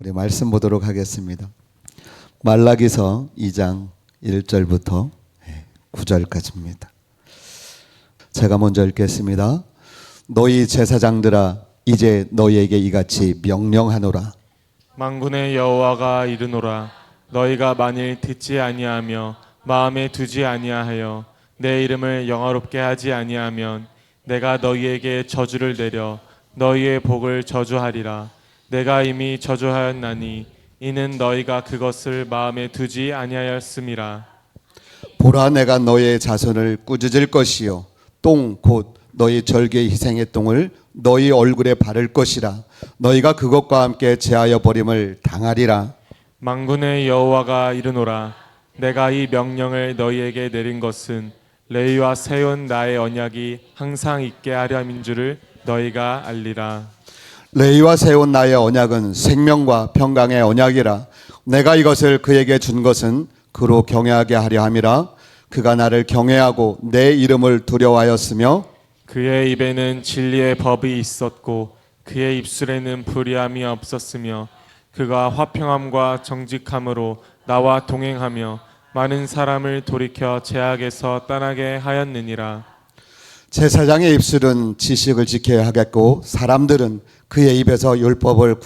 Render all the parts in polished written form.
우리 말씀 보도록 하겠습니다. 말라기서 2장 1절부터 9절까지입니다. 제가 먼저 읽겠습니다. 너희 제사장들아, 이제 너희에게 이같이 명령하노라. 만군의 여호와가 이르노라. 너희가 만일 듣지 아니하며 마음에 두지 아니하여 내 이름을 영화롭게 하지 아니하면 내가 너희에게 저주를 내려 너희의 복을 저주하리라. 내가 이미 저주하였나니 이는 너희가 그것을 마음에 두지 아니하였음이라. 보라, 내가 너희의 자손을 꾸짖을 것이요 똥 곧 너희 절개 희생의 똥을 너희 얼굴에 바를 것이라. 너희가 그것과 함께 제하여 버림을 당하리라. 만군의 여호와가 이르노라. 내가 이 명령을 너희에게 내린 것은 레위와 세운 나의 언약이 항상 있게 하렴인 줄을 너희가 알리라. 레위와 세운 나의 언약은 생명과 평강의 언약이라. 내가 이것을 그에게 준 것은 그로 경외하게 하려 함이라. 그가 나를 경외하고 내 이름을 두려워하였으며 그의 입에는 진리의 법이 있었고 그의 입술에는 불의함이 없었으며 그가 화평함과 정직함으로 나와 동행하며 많은 사람을 돌이켜 죄악에서 떠나게 하였느니라. 제사장의 입술은 지식을 지켜야 하겠고 사람들은 그의 입에서 율법을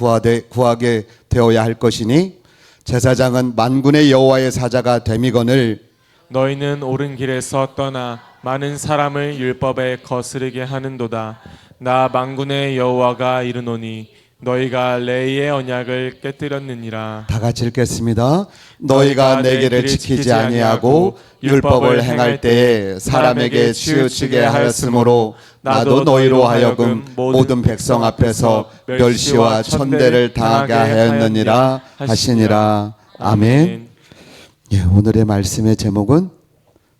구하게 되어야 할 것이니 제사장은 만군의 여호와의 사자가 됨이거늘 너희는 옳은 길에서 떠나 많은 사람을 율법에 거스르게 하는도다. 나 만군의 여호와가 이르노니 너희가 레위의 언약을 깨뜨렸느니라. 다 같이 읽겠습니다. 너희가 내 길을 지키지 아니하고 율법을 행할 때에 사람에게 치우치게 하였으므로 나도 너희로 하여금 모든 백성 앞에서 멸시와 천대를 당하게 하였느니라 하시니라. 아멘. 예, 오늘의 말씀의 제목은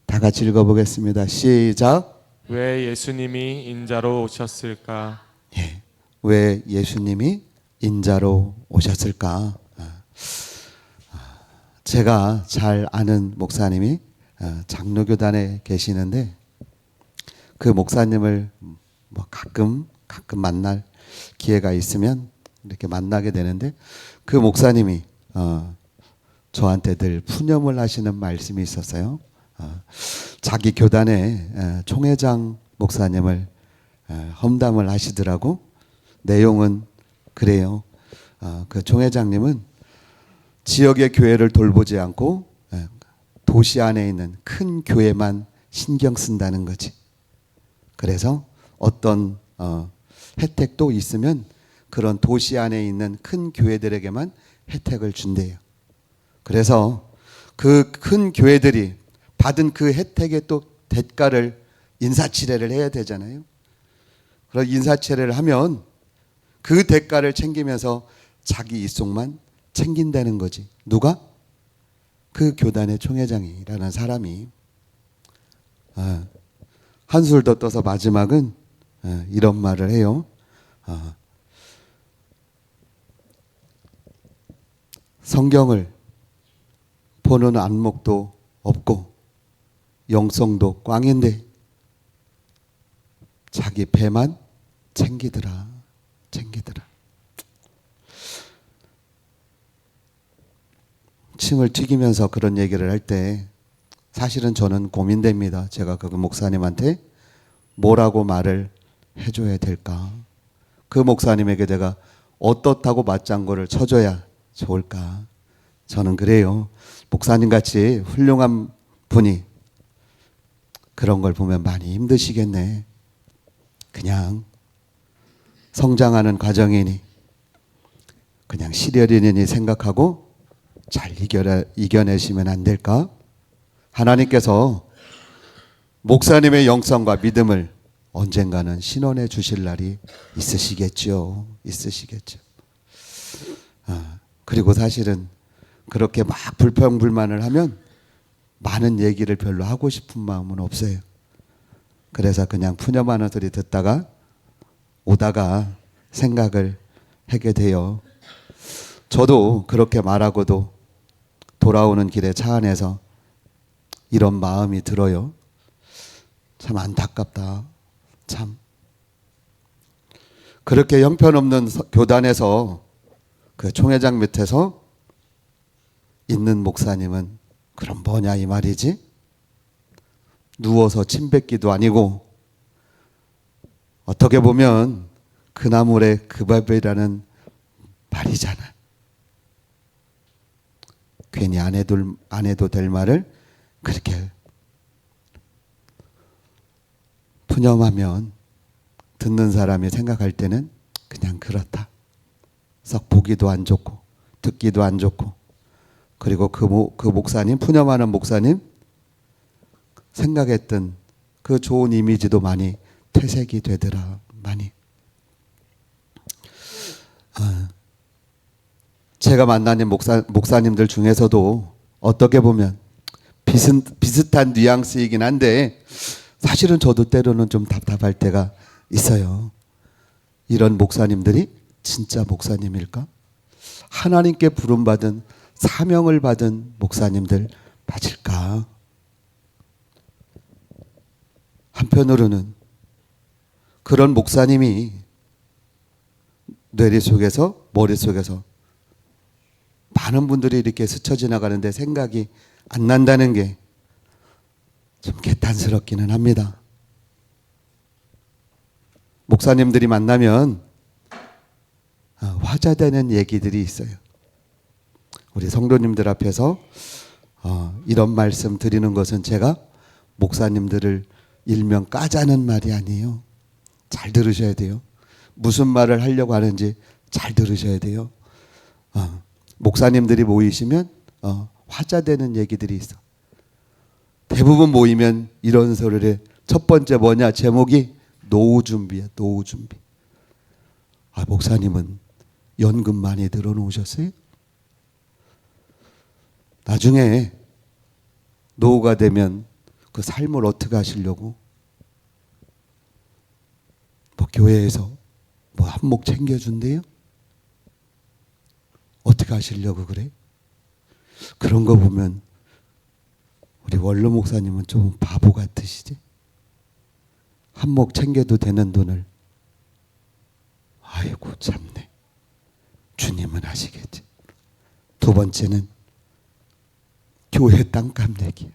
다 같이 읽어보겠습니다. 시작. 왜 예수님이 인자로 오셨을까? 예, 왜 예수님이 인자로 오셨을까? 제가 잘 아는 목사님이 장로교단에 계시는데 그 목사님을 뭐 가끔 만날 기회가 있으면 이렇게 만나게 되는데 그 목사님이 저한테 늘 푸념을 하시는 말씀이 있었어요. 자기 교단의 총회장 목사님을 험담을 하시더라고. 내용은 그래요. 그 총회장님은 지역의 교회를 돌보지 않고 도시 안에 있는 큰 교회만 신경 쓴다는 거지. 그래서 어떤 혜택도 있으면 그런 도시 안에 있는 큰 교회들에게만 혜택을 준대요. 그래서 그 큰 교회들이 받은 그 혜택의 또 대가를 인사치레를 해야 되잖아요. 그런 인사치레를 하면 그 대가를 챙기면서 자기 이속만 챙긴다는 거지. 누가? 그 교단의 총회장이라는 사람이. 한술 더 떠서 마지막은 이런 말을 해요. 성경을 보는 안목도 없고 영성도 꽝인데 자기 배만 챙기더라. 침을 튀기면서 그런 얘기를 할 때 사실은 저는 고민됩니다. 제가 그 목사님한테 뭐라고 말을 해줘야 될까? 그 목사님에게 내가 어떻다고 맞장구를 쳐줘야 좋을까? 저는 그래요. 목사님같이 훌륭한 분이 그런 걸 보면 많이 힘드시겠네. 그냥 성장하는 과정이니 그냥 시련이니 생각하고 잘 이겨내시면 안 될까? 하나님께서 목사님의 영성과 믿음을 언젠가는 신원해 주실 날이 있으시겠죠. 그리고 사실은 그렇게 막 불평불만을 하면 많은 얘기를 별로 하고 싶은 마음은 없어요. 그래서 그냥 푸념하는 소리 듣다가 오다가 생각을 하게 돼요. 저도 그렇게 말하고도 돌아오는 길에 차 안에서 이런 마음이 들어요. 참 안타깝다. 참. 그렇게 형편없는 교단에서 그 총회장 밑에서 있는 목사님은 그럼 뭐냐 이 말이지? 누워서 침 뱉기도 아니고 어떻게 보면 그나물의 그 밥이라는 말이잖아. 괜히 안 해도 될 말을 그렇게 푸념하면 듣는 사람이 생각할 때는 그냥 그렇다. 썩 보기도 안 좋고 듣기도 안 좋고, 그리고 그 목사님, 푸념하는 목사님 생각했던 그 좋은 이미지도 많이 퇴색이 되더라. 많이. 제가 만나는 목사님들 중에서도 어떻게 보면 비슷한 뉘앙스이긴 한데 사실은 저도 때로는 좀 답답할 때가 있어요. 이런 목사님들이 진짜 목사님일까? 하나님께 부름받은 사명을 받은 목사님들 맞을까? 한편으로는 그런 목사님이 뇌리 속에서 머릿속에서 많은 분들이 이렇게 스쳐 지나가는데 생각이 안 난다는 게 좀 개탄스럽기는 합니다. 목사님들이 만나면 화자되는 얘기들이 있어요. 우리 성도님들 앞에서 이런 말씀 드리는 것은 제가 목사님들을 일명 까자는 말이 아니에요. 잘 들으셔야 돼요. 무슨 말을 하려고 하는지 잘 들으셔야 돼요. 목사님들이 모이시면 화자되는 얘기들이 있어. 대부분 모이면 이런 소리를 해. 첫 번째 뭐냐? 제목이 노후 준비야. 노후 준비. 목사님은 연금 많이 들어놓으셨어요? 나중에 노후가 되면 그 삶을 어떻게 하시려고? 교회에서 한몫 챙겨준대요? 어떻게 하시려고 그래? 그런 거 보면 우리 원로 목사님은 좀 바보 같으시지? 한몫 챙겨도 되는 돈을 아이고 참네. 주님은 아시겠지. 두 번째는 교회 땅값 내기.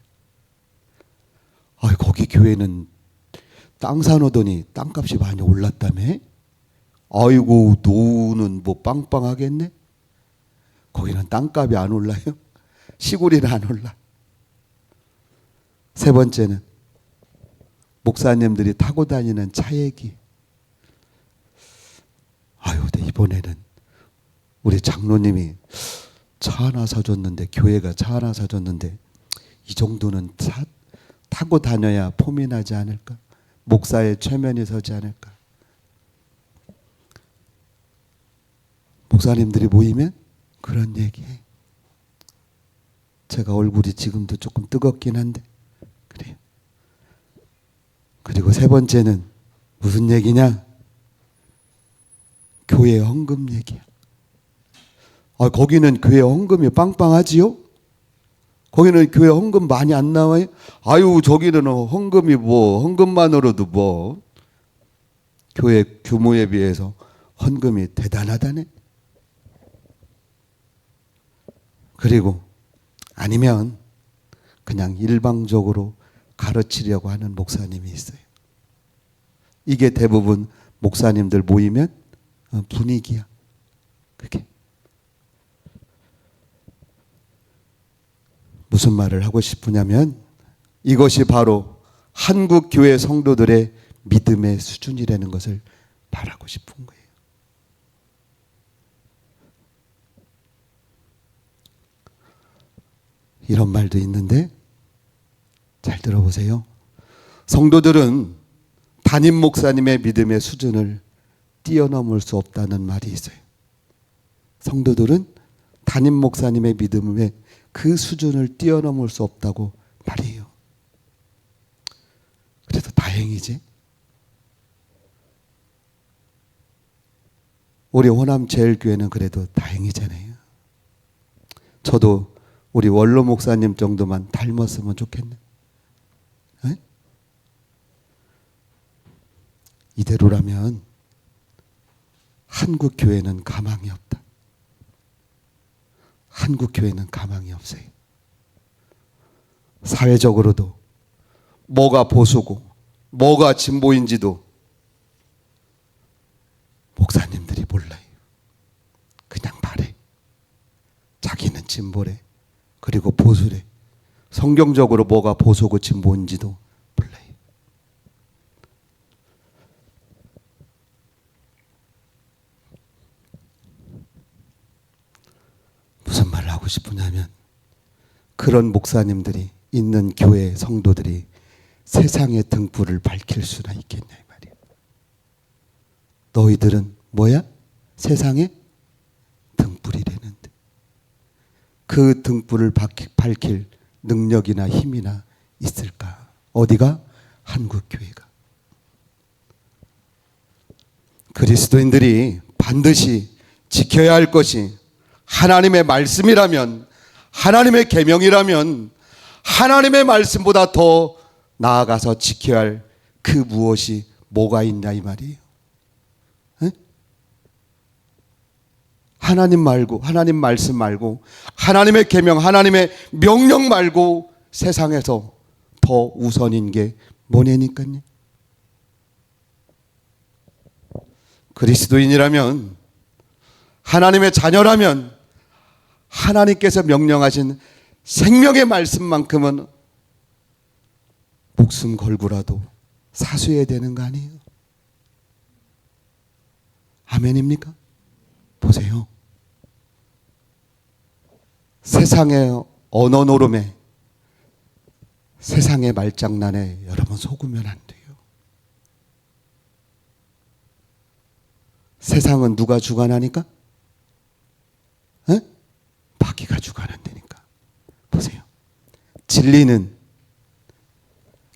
거기 교회는 땅 사놓더니 땅값이 많이 올랐다며? 아이고 노후는 빵빵하겠네? 거기는 땅값이 안 올라요? 시골이는 안 올라. 세 번째는 목사님들이 타고 다니는 차 얘기. 근데 이번에는 우리 장로님이 차 하나 사줬는데, 교회가 차 하나 사줬는데 이 정도는 타고 다녀야 폼이 나지 않을까? 목사의 최면이 서지 않을까? 목사님들이 모이면 그런 얘기해. 제가 얼굴이 지금도 조금 뜨겁긴 한데 그래요. 그리고 세 번째는 무슨 얘기냐? 교회 헌금 얘기야. 거기는 교회 헌금이 빵빵하지요? 거기는 교회 헌금 많이 안 나와요? 저기는 헌금이 헌금만으로도 교회 규모에 비해서 헌금이 대단하다네. 그리고 아니면 그냥 일방적으로 가르치려고 하는 목사님이 있어요. 이게 대부분 목사님들 모이면 분위기야. 그게 무슨 말을 하고 싶으냐면 이것이 바로 한국 교회 성도들의 믿음의 수준이라는 것을 말하고 싶은 거예요. 이런 말도 있는데 잘 들어보세요. 성도들은 담임 목사님의 믿음의 수준을 뛰어넘을 수 없다는 말이 있어요. 성도들은 담임 목사님의 믿음의 그 수준을 뛰어넘을 수 없다고 말해요. 그래도 다행이지. 우리 호남제일교회는 그래도 다행이잖아요. 저도 우리 원로 목사님 정도만 닮았으면 좋겠네. 에? 이대로라면 한국 교회는 가망이 없다. 한국 교회는 가망이 없어요. 사회적으로도 뭐가 보수고 뭐가 진보인지도 목사님들이 몰라요. 그냥 말해. 자기는 진보래. 그리고 보수래. 성경적으로 뭐가 보수고 진보인지도 몰라요. 무슨 말을 하고 싶으냐면 그런 목사님들이 있는 교회 성도들이 세상의 등불을 밝힐 수나 있겠냐 이 말이에요. 너희들은 뭐야? 세상의 등불이라는데 그 등불을 밝힐 능력이나 힘이나 있을까? 어디가? 한국 교회가. 그리스도인들이 반드시 지켜야 할 것이 하나님의 말씀이라면, 하나님의 계명이라면 하나님의 말씀보다 더 나아가서 지켜야 할 그 무엇이 뭐가 있냐 이 말이에요. 에? 하나님 말고, 하나님 말씀 말고, 하나님의 계명, 하나님의 명령 말고 세상에서 더 우선인 게 뭐냐니까요. 그리스도인이라면, 하나님의 자녀라면 하나님께서 명령하신 생명의 말씀만큼은 목숨 걸고라도 사수해야 되는 거 아니에요? 아멘입니까? 보세요. 세상의 언어 노름에, 세상의 말장난에 여러분 속으면 안 돼요. 세상은 누가 주관하니까? 에? 마귀가 주관한다니까. 보세요. 진리는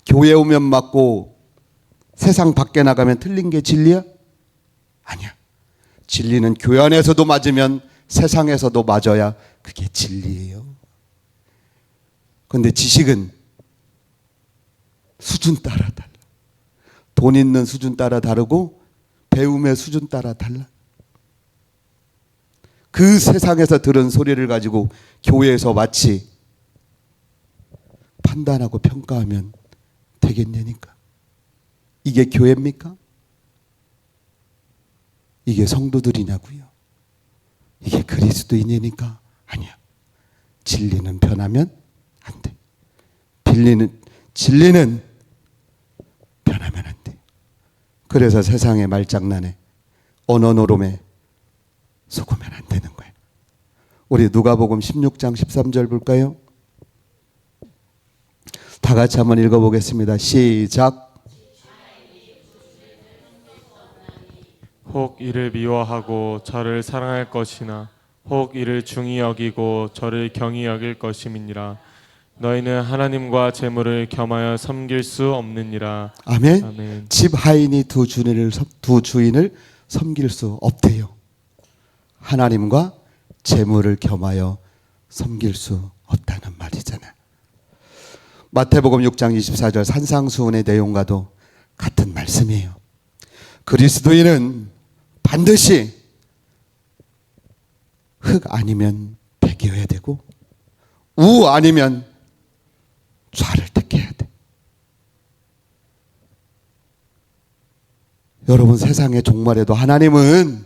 교회 오면 맞고 세상 밖에 나가면 틀린 게 진리야? 아니야. 진리는 교회 안에서도 맞으면 세상에서도 맞아야 그게 진리예요. 그런데 지식은 수준 따라 달라. 돈 있는 수준 따라 다르고 배움의 수준 따라 달라. 그 세상에서 들은 소리를 가지고 교회에서 마치 판단하고 평가하면 되겠냐니까. 이게 교회입니까? 이게 성도들이냐고요. 이게 그리스도인이니까? 아니야. 진리는 변하면 안 돼. 진리는 변하면 안 돼. 그래서 세상의 말장난에 언어 노름에 속으면 안 되는 거예요. 우리 누가복음 16장 13절 볼까요? 다 같이 한번 읽어보겠습니다. 시작. 혹 이를 미워하고 저를 사랑할 것이나 혹 이를 중히 여기고 저를 경히 여길 것임이니라. 너희는 하나님과 재물을 겸하여 섬길 수 없느니라. 아멘. 아멘. 집 하인이 두 주인을 섬길 수 없대요. 하나님과 재물을 겸하여 섬길 수 없다는 말이잖아요. 마태복음 6장 24절 산상수훈의 내용과도 같은 말씀이에요. 그리스도인은 반드시 흙 아니면 백이어야 되고 우 아니면 좌를 택해야 돼. 여러분 세상의 종말에도 하나님은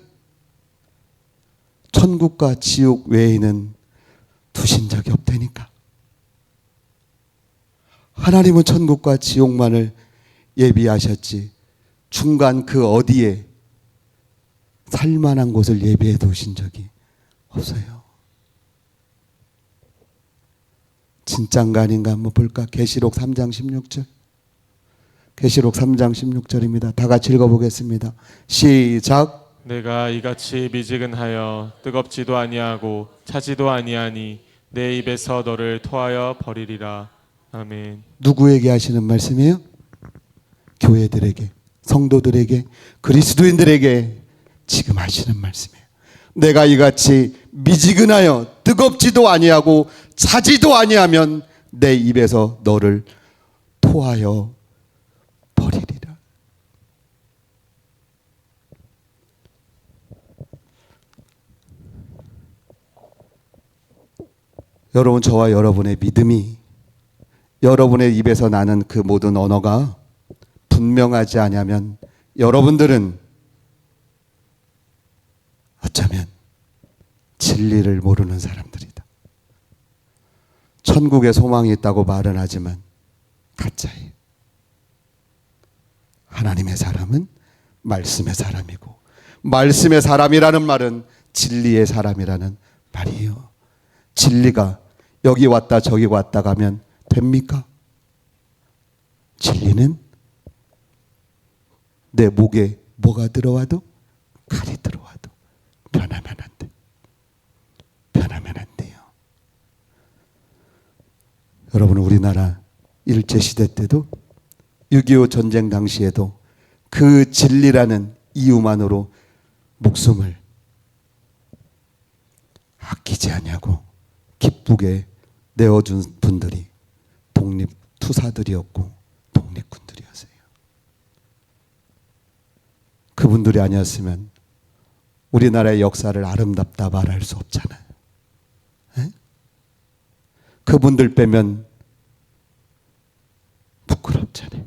천국과 지옥 외에는 두신 적이 없다니까. 하나님은 천국과 지옥만을 예비하셨지 중간 그 어디에 살만한 곳을 예비해 두신 적이 없어요. 진짠가 아닌가 한번 볼까? 계시록 3장 16절. 계시록 3장 16절입니다. 다 같이 읽어보겠습니다. 시작. 내가 이같이 미지근하여 뜨겁지도 아니하고 차지도 아니하니 내 입에서 너를 토하여 버리리라. 아멘. 누구에게 하시는 말씀이에요? 교회들에게, 성도들에게, 그리스도인들에게 지금 하시는 말씀이에요. 내가 이같이 미지근하여 뜨겁지도 아니하고 차지도 아니하면 내 입에서 너를 토하여 버리리라. 여러분, 저와 여러분의 믿음이, 여러분의 입에서 나는 그 모든 언어가 분명하지 않으면 여러분들은 어쩌면 진리를 모르는 사람들이다. 천국에 소망이 있다고 말은 하지만 가짜예요. 하나님의 사람은 말씀의 사람이고, 말씀의 사람이라는 말은 진리의 사람이라는 말이에요. 진리가 여기 왔다 저기 왔다 가면 됩니까? 진리는 내 목에 뭐가 들어와도, 칼이 들어와도 변하면 안 돼. 변하면 안 돼요. 여러분, 우리나라 일제시대 때도 6.25 전쟁 당시에도 그 진리라는 이유만으로 목숨을 아끼지 않냐고 기쁘게 내어준 분들이 독립투사들이었고 독립군들이었어요. 그분들이 아니었으면 우리나라의 역사를 아름답다 말할 수 없잖아요. 에? 그분들 빼면 부끄럽잖아요.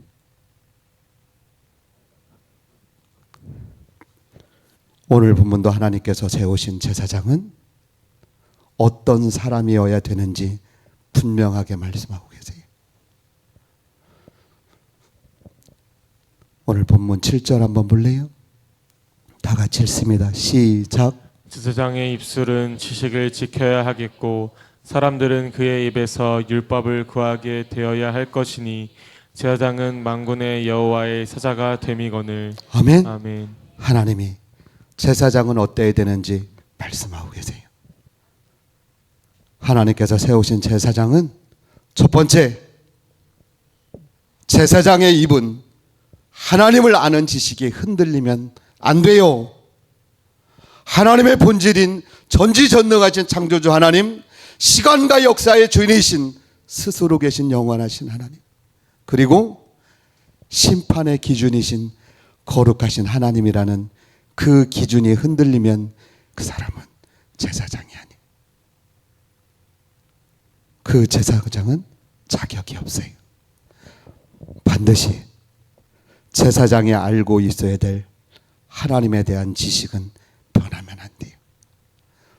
오늘 본문도 하나님께서 세우신 제사장은 어떤 사람이어야 되는지 분명하게 말씀하고 계세요. 오늘 본문 7절 한번 볼래요? 다 같이 읽습니다. 시작. 제사장의 입술은 지식을 지켜야 하겠고 사람들은 그의 입에서 율법을 구하게 되어야 할 것이니 제사장은 만군의 여호와의 사자가 됨이거늘. 아멘. 아멘. 하나님이 제사장은 어때야 되는지 말씀하고 계세요. 하나님께서 세우신 제사장은 첫 번째, 제사장의 입은 하나님을 아는 지식이 흔들리면 안 돼요. 하나님의 본질인 전지전능하신 창조주 하나님, 시간과 역사의 주인이신 스스로 계신 영원하신 하나님, 그리고 심판의 기준이신 거룩하신 하나님이라는 그 기준이 흔들리면 그 사람은 제사장이 아니에요. 그 제사장은 자격이 없어요. 반드시 제사장이 알고 있어야 될 하나님에 대한 지식은 변하면 안 돼요.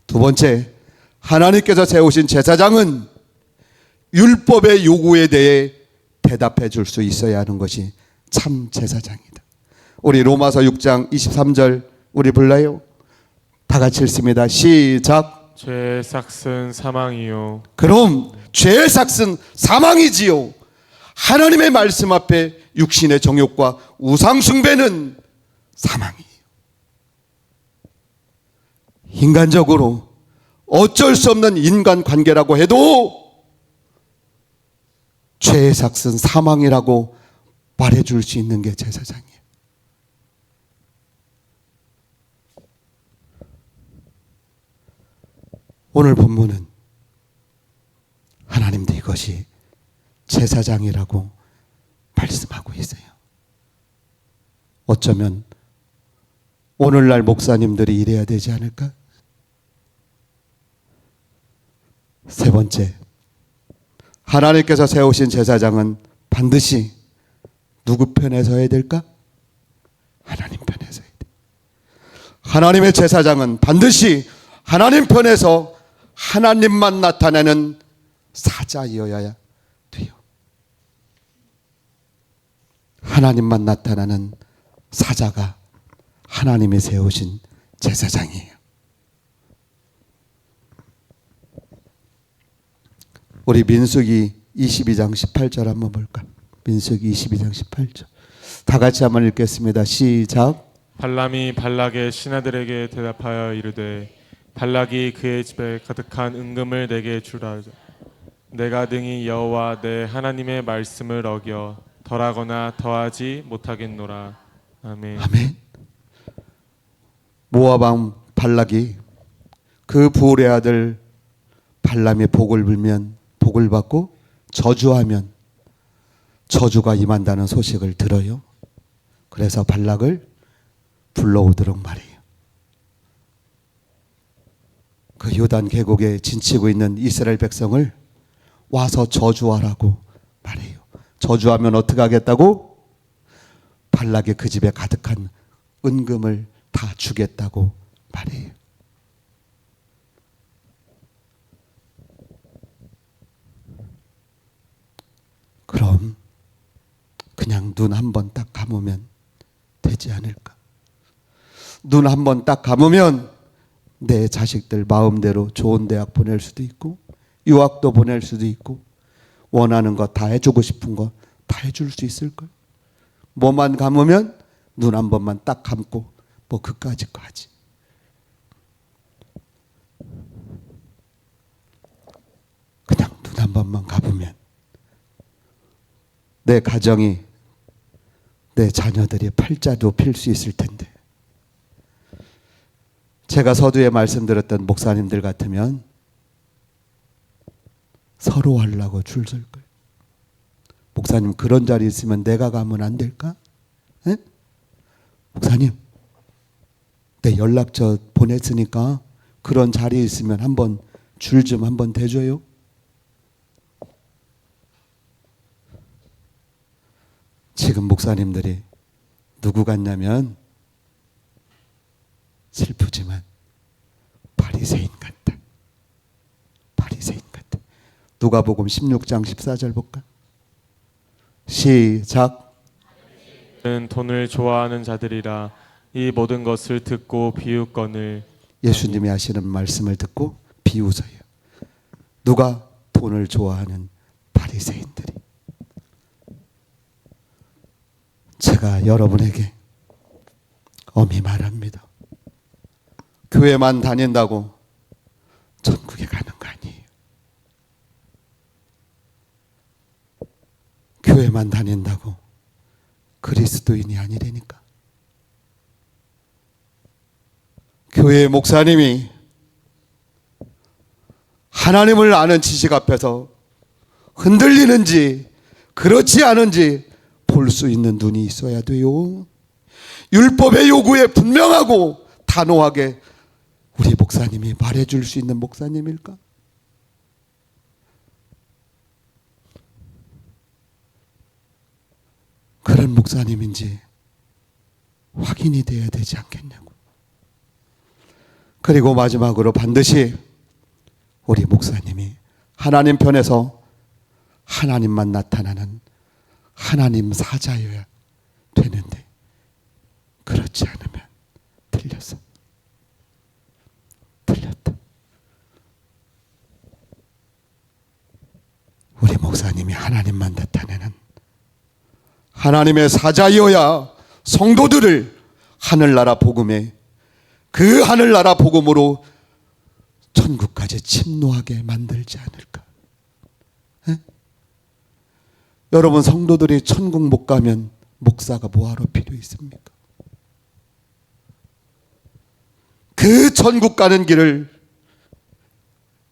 두 번째, 하나님께서 세우신 제사장은 율법의 요구에 대해 대답해 줄 수 있어야 하는 것이 참 제사장이다. 우리 로마서 6장 23절 우리 불러요. 다 같이 읽습니다. 시작. 죄의 삭은 사망이요. 그럼 죄의 삭은 사망이지요. 하나님의 말씀 앞에 육신의 정욕과 우상 숭배는 사망이에요. 인간적으로 어쩔 수 없는 인간 관계라고 해도 죄의 삭은 사망이라고 말해줄 수 있는 게 제사장이에요. 오늘 본문은 하나님도 이것이 제사장이라고 말씀하고 있어요. 어쩌면 오늘날 목사님들이 이래야 되지 않을까? 세 번째, 하나님께서 세우신 제사장은 반드시 누구 편에 서야 될까? 하나님 편에 서야 돼. 하나님의 제사장은 반드시 하나님 편에서 하나님만 나타내는 사자이어야 돼요. 하나님만 나타나는 사자가 하나님이 세우신 제사장이에요. 우리 민수기 22장 18절 한번 볼까? 민수기 22장 18절 다 같이 한번 읽겠습니다. 시작. 발람이 발락의 신하들에게 대답하여 이르되 발락이 그의 집에 가득한 은금을 내게 주라. 내가 등이 여호와 내 하나님의 말씀을 어겨 덜하거나 더하지 못하겠노라. 아멘. 아멘. 모압 왕 발락이 그 부올의 아들 발람의 복을 빌면 복을 받고 저주하면 저주가 임한다는 소식을 들어요. 그래서 발락을 불러오도록 말해요. 그 요단 계곡에 진치고 있는 이스라엘 백성을 와서 저주하라고 말해요. 저주하면 어떻게 하겠다고? 발락의 그 집에 가득한 은금을 다 주겠다고 말해요. 그럼 그냥 눈 한 번 딱 감으면 되지 않을까? 눈 한 번 딱 감으면 내 자식들 마음대로 좋은 대학 보낼 수도 있고 유학도 보낼 수도 있고 원하는 거 다 해주고 싶은 거 다 해줄 수 있을걸? 뭐만 감으면 눈 한 번만 딱 감고 뭐 그까짓 거 하지. 그냥 눈 한 번만 감으면 내 가정이 내 자녀들이 팔자도 필 수 있을 텐데 제가 서두에 말씀드렸던 목사님들 같으면 서로 하려고 줄 설 거예요. 목사님 그런 자리 있으면 내가 가면 안 될까? 에? 목사님 내 연락처 보냈으니까 그런 자리에 있으면 한번 줄 좀 한번 대줘요. 지금 목사님들이 누구 같냐면 슬프지만 바리새인 같다. 바리새인 같다. 누가복음 16장 14절 볼까? 시작. 는 돈을 좋아하는 자들이라 이 모든 것을 듣고 비웃거늘. 예수님이 하시는 말씀을 듣고 비웃어요. 누가? 돈을 좋아하는 바리새인들이. 제가 여러분에게 엄히 말합니다. 교회만 다닌다고 천국에 가는 거 아니에요. 교회만 다닌다고 그리스도인이 아니라니까. 교회 목사님이 하나님을 아는 지식 앞에서 흔들리는지 그렇지 않은지 볼 수 있는 눈이 있어야 돼요. 율법의 요구에 분명하고 단호하게 우리 목사님이 말해줄 수 있는 목사님일까? 그런 목사님인지 확인이 돼야 되지 않겠냐고. 그리고 마지막으로 반드시 우리 목사님이 하나님 편에서 하나님만 나타나는 하나님 사자여야 되는데 그렇지 않으면 틀렸어. 틀렸다. 우리 목사님이 하나님만 나타내는 하나님의 사자여야 성도들을 하늘나라 복음에 그 하늘나라 복음으로 천국까지 침노하게 만들지 않을까? 에? 여러분 성도들이 천국 못 가면 목사가 뭐하러 필요 있습니까? 그 천국 가는 길을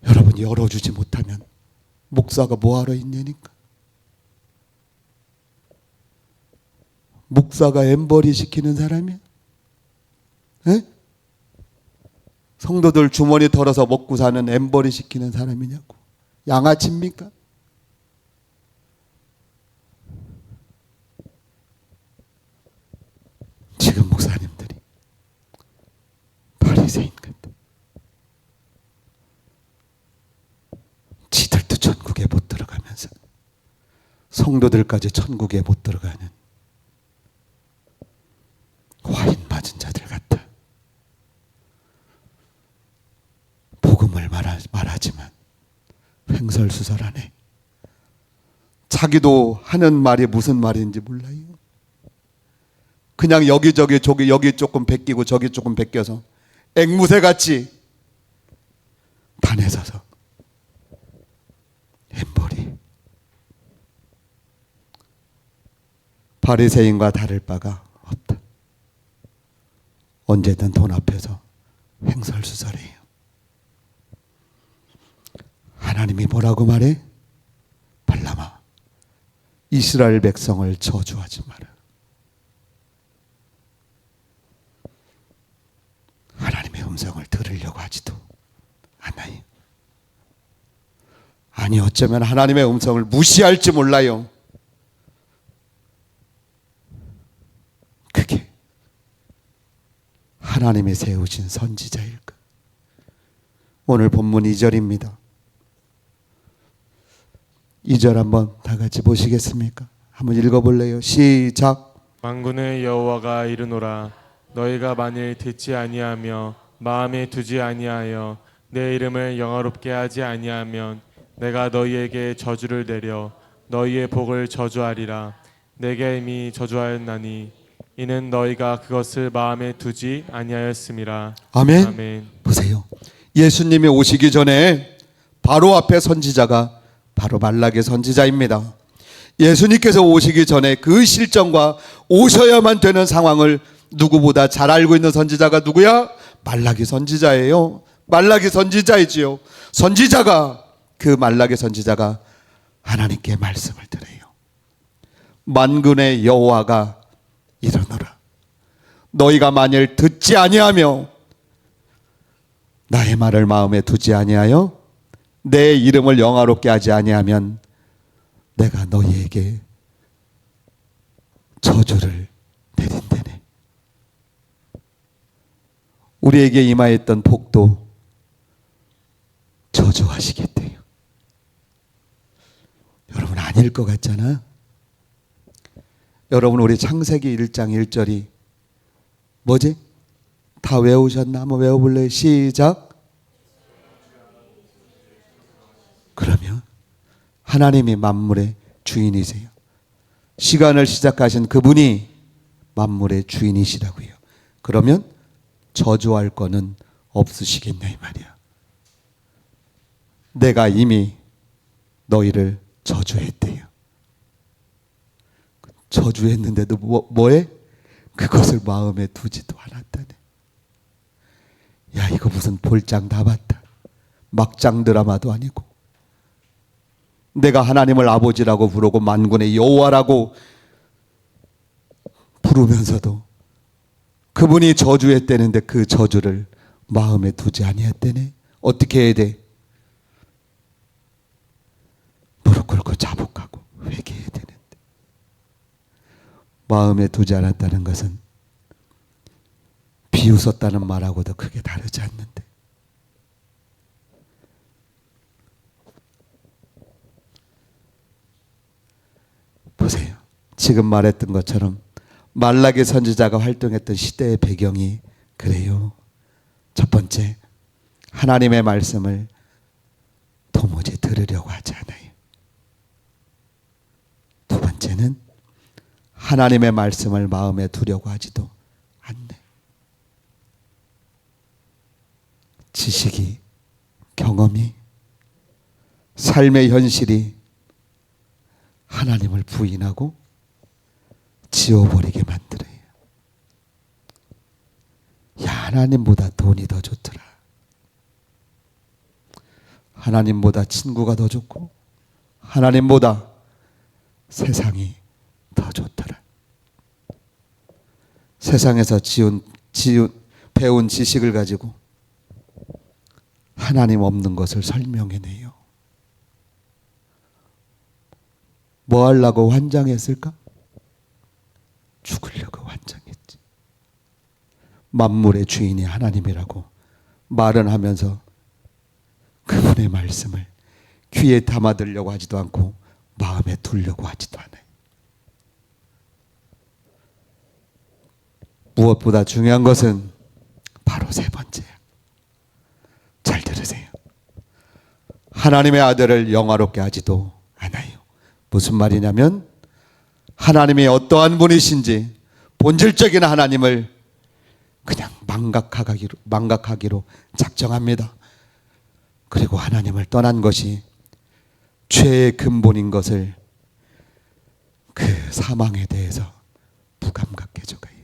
여러분이 열어주지 못하면 목사가 뭐하러 있냐니까. 목사가 엠버리 시키는 사람이야? 에? 성도들 주머니 털어서 먹고 사는 엠버리 시키는 사람이냐고. 양아치입니까? 지금 목사님들이 바리새인 같다. 지들도 천국에 못 들어가면서 성도들까지 천국에 못 들어가는 화인 맞은 자들 같다. 복음을 말하지만 횡설수설하네. 자기도 하는 말이 무슨 말인지 몰라요. 그냥 여기저기 저기 여기 조금 베끼고 저기 조금 베껴서 앵무새같이 단에 서서 햄버리. 바리새인과 다를 바가 없다. 언제든 돈 앞에서 횡설수설해요. 하나님이 뭐라고 말해? 발람아, 이스라엘 백성을 저주하지 마라. 하나님의 음성을 들으려고 하지도 않아요. 아니, 어쩌면 하나님의 음성을 무시할지 몰라요. 그게 하나님이 세우신 선지자일까? 오늘 본문 2절입니다. 2절 한번 다 같이 보시겠습니까? 한번 읽어볼래요? 시작. 만군의 여호와가 이르노라 너희가 만일 듣지 아니하며 마음에 두지 아니하여 내 이름을 영화롭게 하지 아니하면 내가 너희에게 저주를 내려 너희의 복을 저주하리라. 내게 이미 저주하였나니 이는 너희가 그것을 마음에 두지 아니하였음이라. 아멘. 아멘. 보세요. 예수님이 오시기 전에 바로 앞에 선지자가 바로 말라기 선지자입니다. 예수님께서 오시기 전에 그 실정과 오셔야만 되는 상황을 누구보다 잘 알고 있는 선지자가 누구야? 말라기 선지자예요. 말라기 선지자이지요. 그 말라기 선지자가 하나님께 말씀을 드려요. 만군의 여호와가 이르노라 너희가 만일 듣지 아니하며 나의 말을 마음에 두지 아니하여 내 이름을 영화롭게 하지 아니하면 내가 너희에게 저주를 내린다네. 우리에게 임하였던 복도 저주하시겠대요. 여러분, 아닐 것 같잖아. 여러분, 우리 창세기 1장 1절이 뭐지? 다 외우셨나? 한번 외워볼래요? 시작. 그러면 하나님이 만물의 주인이세요. 시간을 시작하신 그분이 만물의 주인이시라고요. 그러면 저주할 거는 없으시겠냐 이 말이야. 내가 이미 너희를 저주했대요. 저주했는데도 뭐해? 그것을 마음에 두지도 않았다네. 야, 이거 무슨 볼장 다 봤다. 막장 드라마도 아니고. 내가 하나님을 아버지라고 부르고 만군의 여호와라고 부르면서도 그분이 저주했다는데 그 저주를 마음에 두지 아니했다네. 어떻게 해야 돼? 무릎 꿇고 자복하고 회개해야 되는데 마음에 두지 않았다는 것은 비웃었다는 말하고도 크게 다르지 않는데, 보세요. 지금 말했던 것처럼 말라기 선지자가 활동했던 시대의 배경이 그래요. 첫 번째, 하나님의 말씀을 도무지 들으려고 하지 않아요. 두 번째는 하나님의 말씀을 마음에 두려고 하지도 않네. 지식이, 경험이, 삶의 현실이 하나님을 부인하고 지워버리게 만들어요. 야, 하나님보다 돈이 더 좋더라. 하나님보다 친구가 더 좋고 하나님보다 세상이 더 좋더라. 세상에서 배운 지식을 가지고 하나님 없는 것을 설명해내요. 뭐 하려고 환장했을까? 죽으려고 환장했지. 만물의 주인이 하나님이라고 말은 하면서 그분의 말씀을 귀에 담아들려고 하지도 않고 마음에 두려고 하지도 않아요. 무엇보다 중요한 것은 바로 세 번째야. 잘 들으세요. 하나님의 아들을 영화롭게 하지도 않아요. 무슨 말이냐면 하나님이 어떠한 분이신지 본질적인 하나님을 그냥 망각하기로 작정합니다. 그리고 하나님을 떠난 것이 죄의 근본인 것을 그 사망에 대해서 무감각해져 가요.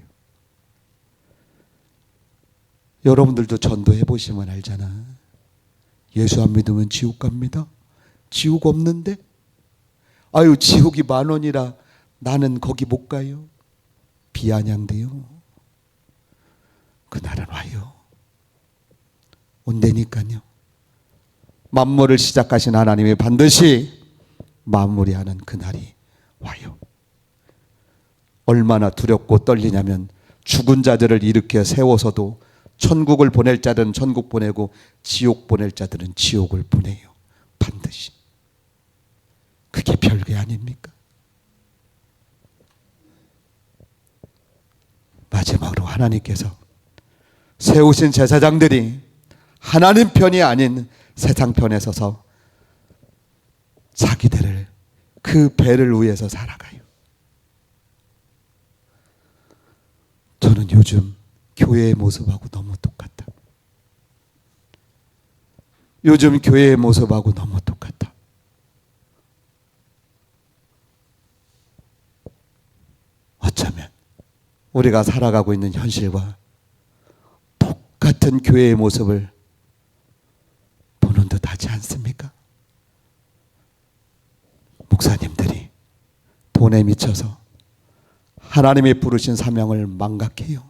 여러분들도 전도해 보시면 알잖아. 예수 안 믿으면 지옥 갑니다. 지옥 없는데? 아유, 지옥이 10,000원이라 나는 거기 못 가요. 비아냥대요. 그날은 와요. 온다니까요. 만물을 시작하신 하나님이 반드시 마무리하는 그날이 와요. 얼마나 두렵고 떨리냐면 죽은 자들을 일으켜 세워서도 천국을 보낼 자들은 천국 보내고 지옥 보낼 자들은 지옥을 보내요. 반드시. 그게 별게 아닙니까? 마지막으로 하나님께서 세우신 제사장들이 하나님 편이 아닌 세상 편에 서서 자기들을 그 배를 위해서 살아가요. 저는 요즘 교회의 모습하고 너무 똑같다. 요즘 교회의 모습하고 너무 똑같다. 어쩌면 우리가 살아가고 있는 현실과 똑같은 교회의 모습을 보는 듯 하지 않습니까? 목사님들이 돈에 미쳐서 하나님이 부르신 사명을 망각해요.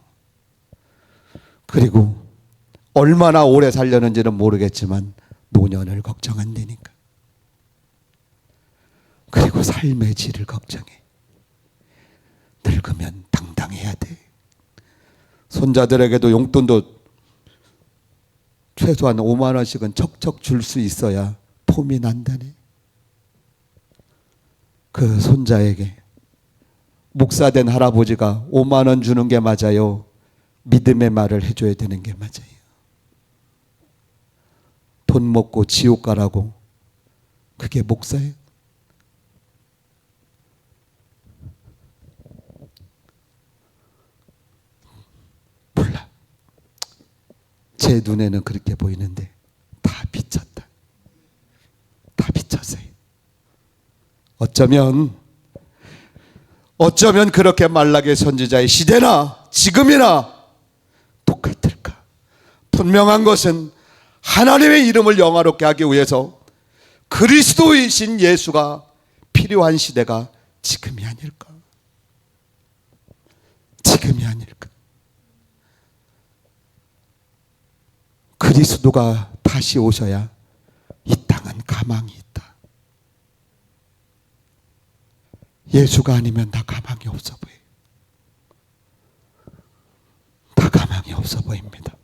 그리고 얼마나 오래 살려는지는 모르겠지만 노년을 걱정한다니까. 그리고 삶의 질을 걱정해. 늙으면 당당해야 돼. 손자들에게도 용돈도 최소한 5만 원씩은 척척 줄 수 있어야 폼이 난다네. 그 손자에게 목사된 할아버지가 5만 원 주는 게 맞아요? 믿음의 말을 해줘야 되는 게 맞아요? 돈 먹고 지옥 가라고 그게 목사예요? 몰라. 제 눈에는 그렇게 보이는데 다 비쳤다. 다 비쳤어요. 어쩌면 그렇게 말라게 선지자의 시대나 지금이나 똑같을까? 분명한 것은 하나님의 이름을 영화롭게 하기 위해서 그리스도이신 예수가 필요한 시대가 지금이 아닐까? 지금이 아닐까? 그리스도가 다시 오셔야 이 땅은 가망이 있다. 예수가 아니면 다 가망이 없어 보여요. 다 가망이 없어 보입니다.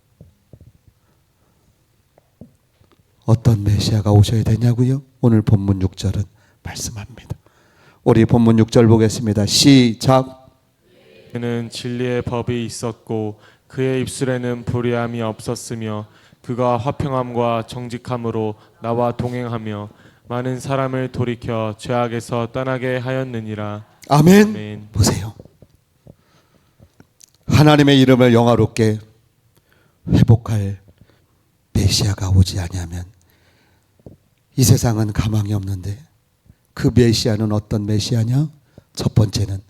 어떤 메시아가 오셔야 되냐고요? 오늘 본문 6절은 말씀합니다. 우리 본문 6절 보겠습니다. 시작. 그는 진리의 법이 있었고 그의 입술에는 불의함이 없었으며 그가 화평함과 정직함으로 나와 동행하며 많은 사람을 돌이켜 죄악에서 떠나게 하였느니라. 아멘. 아멘. 보세요. 하나님의 이름을 영화롭게 회복할 메시아가 오지 아니하면 이 세상은 가망이 없는데 그 메시아는 어떤 메시아냐? 첫 번째는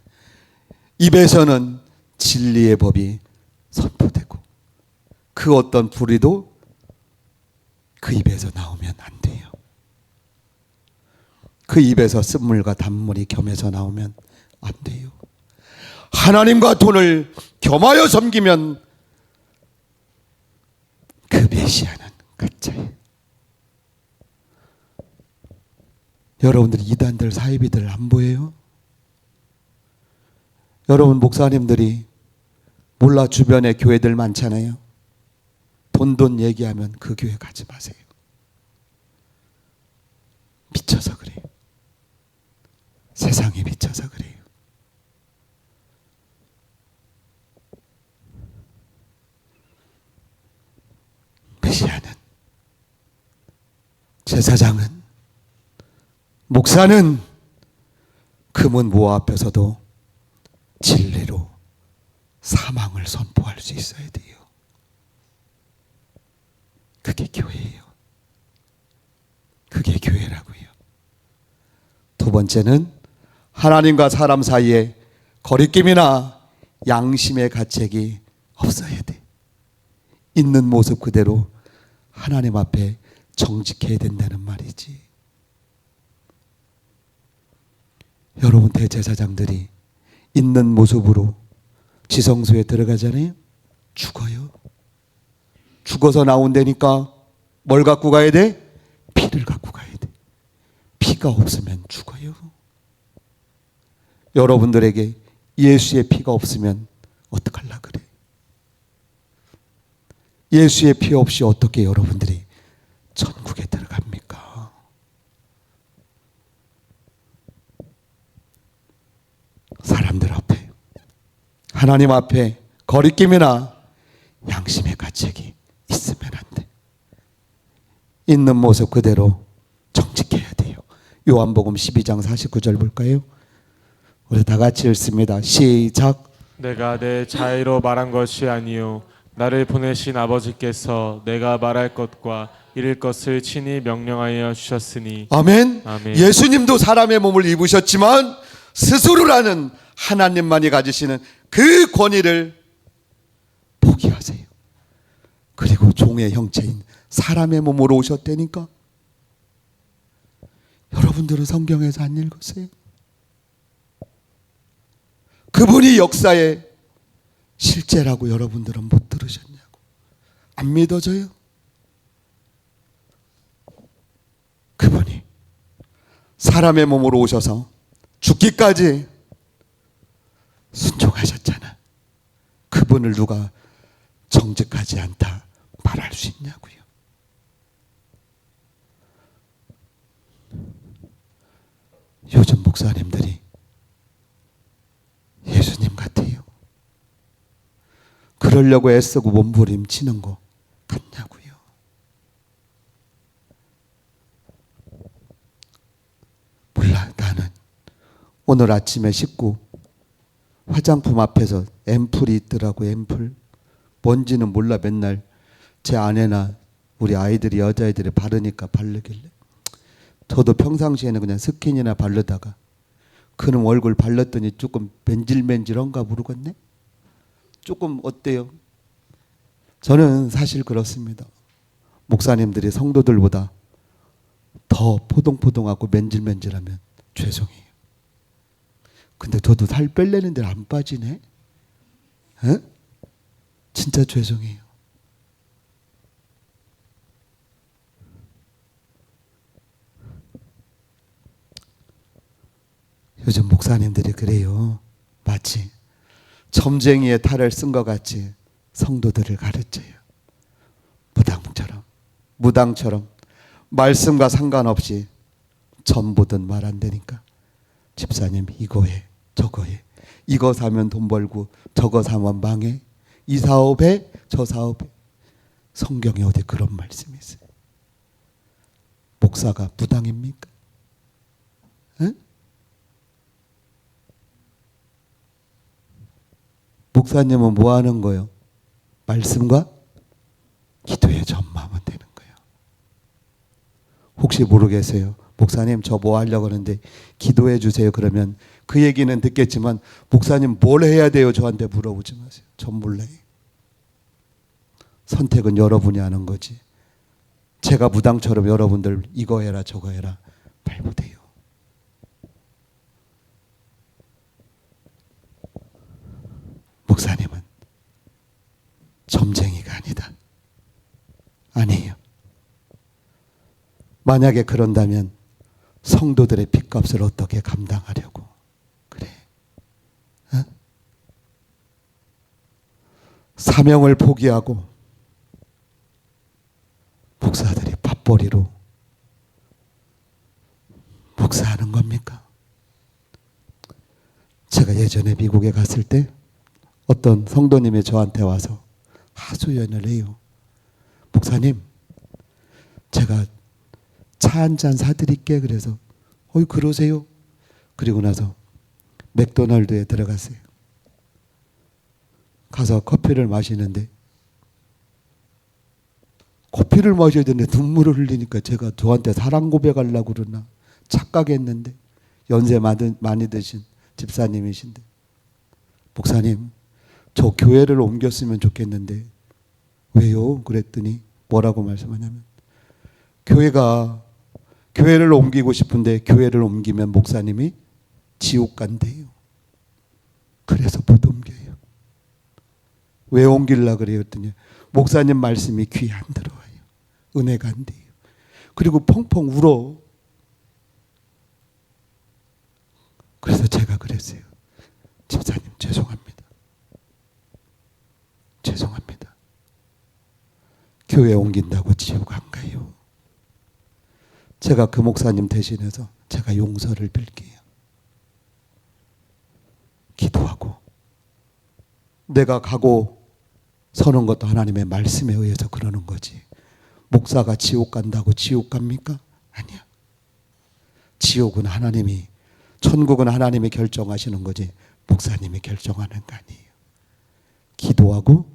입에서는 진리의 법이 선포되고 그 어떤 불의도 그 입에서 나오면 안 돼요. 그 입에서 쓴물과 단물이 겸해서 나오면 안 돼요. 하나님과 돈을 겸하여 섬기면 그 메시아는 가짜예요. 여러분들 이단들 사이비들 안 보여요? 여러분 목사님들이 몰라 주변에 교회들 많잖아요. 돈 얘기하면 그 교회 가지 마세요. 미쳐서 그래요. 세상에 미쳐서 그래요. 메시아는, 제사장은, 목사는 금은 모아 앞에서도 진리로 사망을 선포할 수 있어야 돼요. 그게 교회예요. 그게 교회라고요. 두 번째는 하나님과 사람 사이에 거리낌이나 양심의 가책이 없어야 돼. 있는 모습 그대로 하나님 앞에 정직해야 된다는 말이지. 여러분 대제사장들이 있는 모습으로 지성소에 들어가잖아요. 죽어요. 죽어서 나온다니까 뭘 갖고 가야 돼? 피 피를 갖고 가야 돼. 피가 없으면 죽어요. 여러분들에게 예수의 피가 없으면 어떡하려 그래? 예수의 피 없이 어떻게 여러분들이 천국에 들어갑니까? 사람들 앞에, 하나님 앞에 거리낌이나 양심의 가책이 있으면 안 돼. 있는 모습 그대로 정직해야 돼요. 요한복음 12장 49절 볼까요? 우리 다 같이 읽습니다. 시작. 내가 내 자의로 말한 것이 아니요 나를 보내신 아버지께서 내가 말할 것과 이룰 것을 친히 명령하여 주셨으니. 아멘. 아멘. 예수님도 사람의 몸을 입으셨지만 스스로라는 하나님만이 가지시는 그 권위를 포기하세요. 그리고 종의 형체인 사람의 몸으로 오셨다니까. 여러분들은 성경에서 안 읽으세요? 그분이 역사의 실제라고 여러분들은 못 들으셨냐고. 안 믿어져요? 그분이 사람의 몸으로 오셔서 죽기까지 순종하셨잖아. 그분을 누가 정직하지 않다 말할 수 있냐고요. 요즘 목사님들이 예수님 같아요. 그러려고 애쓰고 몸부림치는 거 같냐고요. 몰라. 나는 오늘 아침에 씻고 화장품 앞에서 앰플이 있더라고. 앰플 뭔지는 몰라. 맨날 제 아내나 우리 아이들이, 여자아이들이 바르니까 바르길래 저도 평상시에는 그냥 스킨이나 바르다가 그놈 얼굴 발랐더니 조금 맨질맨질한가 모르겠네. 조금 어때요? 저는 사실 그렇습니다. 목사님들이 성도들보다 더 포동포동하고 맨질맨질하면 죄송해요. 근데 저도 살 빼려는데 안 빠지네. 에? 진짜 죄송해요. 요즘 목사님들이 그래요. 마치 점쟁이의 탈을 쓴 것 같이 성도들을 가르쳐요. 무당처럼 말씀과 상관없이 전보든 말 안 되니까 집사님 이거 해 저거 해, 이거 사면 돈 벌고 저거 사면 망해, 이 사업해 저 사업해. 성경에 어디 그런 말씀이 있어요? 목사가 무당입니까? 응? 목사님은 뭐 하는 거예요? 말씀과 기도에 전무하면 되는 거예요. 혹시 모르겠어요. 목사님 저 뭐 하려고 하는데 기도해 주세요. 그러면 그 얘기는 듣겠지만 목사님 뭘 해야 돼요? 저한테 물어보지 마세요. 전 몰라요. 선택은 여러분이 하는 거지. 제가 무당처럼 여러분들 이거 해라 저거 해라 말 못해요. 목사님은 점쟁이가 아니다. 아니에요. 만약에 그런다면 성도들의 핏값을 어떻게 감당하려고 그래? 어? 사명을 포기하고 목사들이 밥벌이로 목사하는 겁니까? 제가 예전에 미국에 갔을 때 어떤 성도님이 저한테 와서 하소연을 해요. 목사님, 제가 차 한 잔 사드릴게. 그래서 그러세요. 그리고 나서 맥도날드에 들어갔어요. 가서 커피를 마시는데 커피를 마셔야 되는데 눈물을 흘리니까 제가 저한테 사랑 고백하려고 그러나 착각했는데 연세 많이 드신 집사님이신데, 목사님 저 교회를 옮겼으면 좋겠는데 왜요? 그랬더니 뭐라고 말씀하냐면 교회를 옮기고 싶은데 교회를 옮기면 목사님이 지옥 간대요. 그래서 못 옮겨요. 왜 옮기려고 그래요? 했더니 목사님 말씀이 귀에 안 들어와요. 은혜가 안 돼요. 그리고 펑펑 울어. 그래서 제가 그랬어요. 집사님 죄송합니다. 죄송합니다. 교회 옮긴다고 지옥 안 가요. 제가 그 목사님 대신해서 제가 용서를 빌게요. 기도하고 내가 가고 서는 것도 하나님의 말씀에 의해서 그러는 거지. 목사가 지옥 간다고 지옥 갑니까? 아니야. 지옥은 하나님이, 천국은 하나님이 결정하시는 거지 목사님이 결정하는 거 아니에요. 기도하고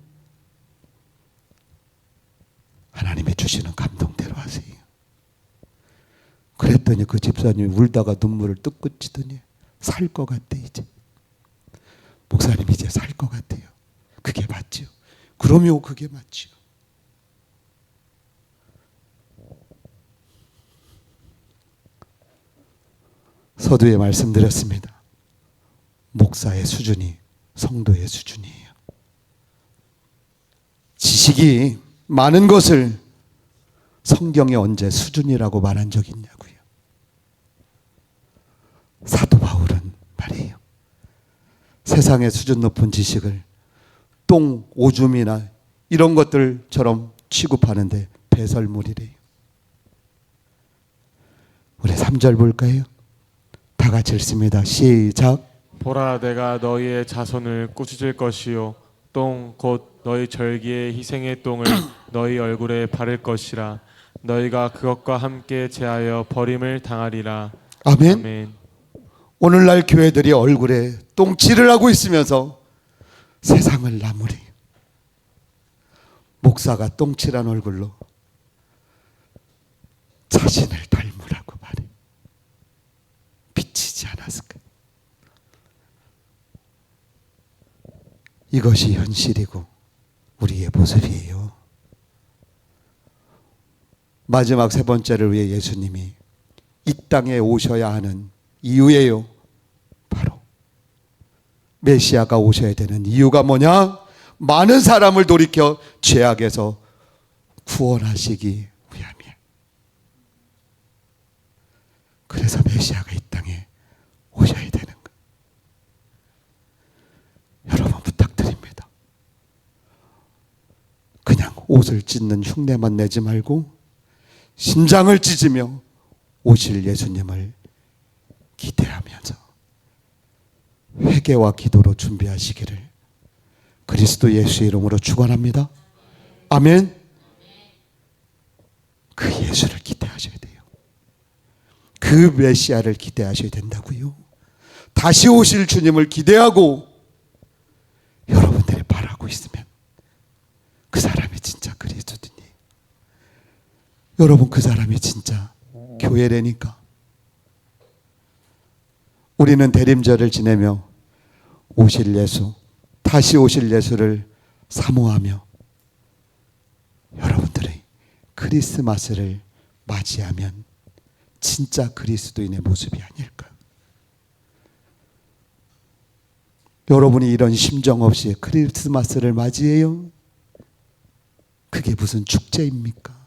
하나님이 주시는 감동대로 하세요. 그랬더니 그 집사님이 울다가 눈물을 뚝 그치더니 살 것 같대. 이제 목사님 이제 살 것 같아요. 그게 맞죠? 그럼요, 그게 맞죠. 서두에 말씀드렸습니다. 목사의 수준이 성도의 수준이에요. 지식이 많은 것을 성경에 언제 수준이라고 말한 적 있냐고요. 사도 바울은 말이에요. 세상의 수준 높은 지식을 똥, 오줌이나 이런 것들처럼 취급하는데 배설물이래요. 우리 3절 볼까요? 다 같이 읽습니다. 시작. 보라, 내가 너희의 자손을 꾸짖을 것이요 똥 곧 너희 절기의 희생의 똥을 너희 얼굴에 바를 것이라. 너희가 그것과 함께 제하여 버림을 당하리라. 아멘. 아멘. 오늘날 교회들이 얼굴에 똥칠을 하고 있으면서 세상을 나무리. 목사가 똥칠한 얼굴로 자신을 닮으라고 말해. 비치지 않았을까? 이것이 현실이고 우리의 모습이에요. 마지막 세 번째를 위해 예수님이 이 땅에 오셔야 하는 이유예요. 바로 메시아가 오셔야 되는 이유가 뭐냐? 많은 사람을 돌이켜 죄악에서 구원하시기 위함이에요. 그래서 메시아가 이 땅에 오셔야 되는 거예요. 여러분 부탁드립니다. 그냥 옷을 찢는 흉내만 내지 말고 심장을 찢으며 오실 예수님을 기대하면서 회개와 기도로 준비하시기를 그리스도 예수의 이름으로 축원합니다. 아멘. 그 예수를 기대하셔야 돼요. 그 메시아를 기대하셔야 된다고요. 다시 오실 주님을 기대하고 여러분들이 바라고 있으면 그 사람이 진짜 그리스도니. 여러분 그 사람이 진짜 교회라니까. 우리는 대림절을 지내며 오실 예수, 다시 오실 예수를 사모하며 여러분들의 크리스마스를 맞이하면 진짜 그리스도인의 모습이 아닐까. 여러분이 이런 심정 없이 크리스마스를 맞이해요? 그게 무슨 축제입니까?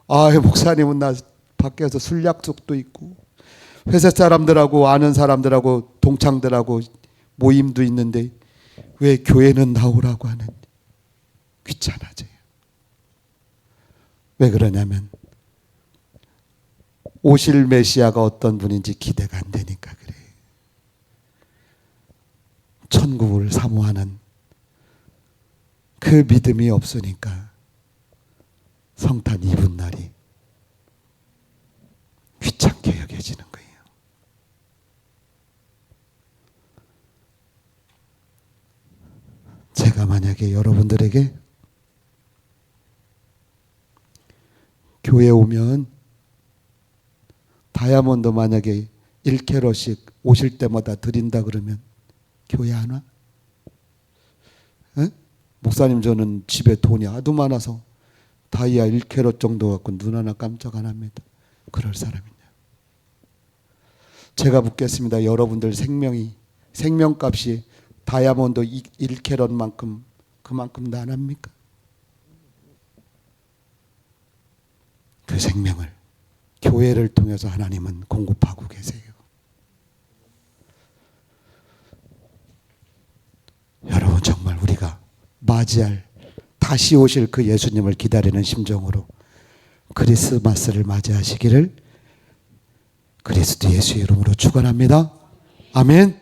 아, 목사님은 나 밖에서 술 약속도 있고 회사 사람들하고 아는 사람들하고 동창들하고 모임도 있는데 왜 교회는 나오라고 하는. 귀찮아져요. 왜 그러냐면 오실 메시아가 어떤 분인지 기대가 안 되니까 그래요. 천국을 사모하는 그 믿음이 없으니까 성탄 이브날이 귀찮게 여겨지는 거예요. 제가 만약에 여러분들에게 교회 오면 다이아몬드 만약에 1캐럿씩 오실 때마다 드린다 그러면 교회 안 와? 에? 목사님 저는 집에 돈이 하도 많아서 다이아 1캐럿 정도 갖고 눈 하나 깜짝 안 합니다. 그럴 사람이냐? 제가 묻겠습니다. 여러분들 생명값이 다이아몬드 1캐럿만큼 그만큼 안 합니까? 그 그 생명을 교회를 통해서 하나님은 공급하고 계세요. 여러분, 정말 우리가 맞이할 다시 오실 그 예수님을 기다리는 심정으로 크리스마스를 맞이하시기를 그리스도 예수의 이름으로 축원합니다. 아멘.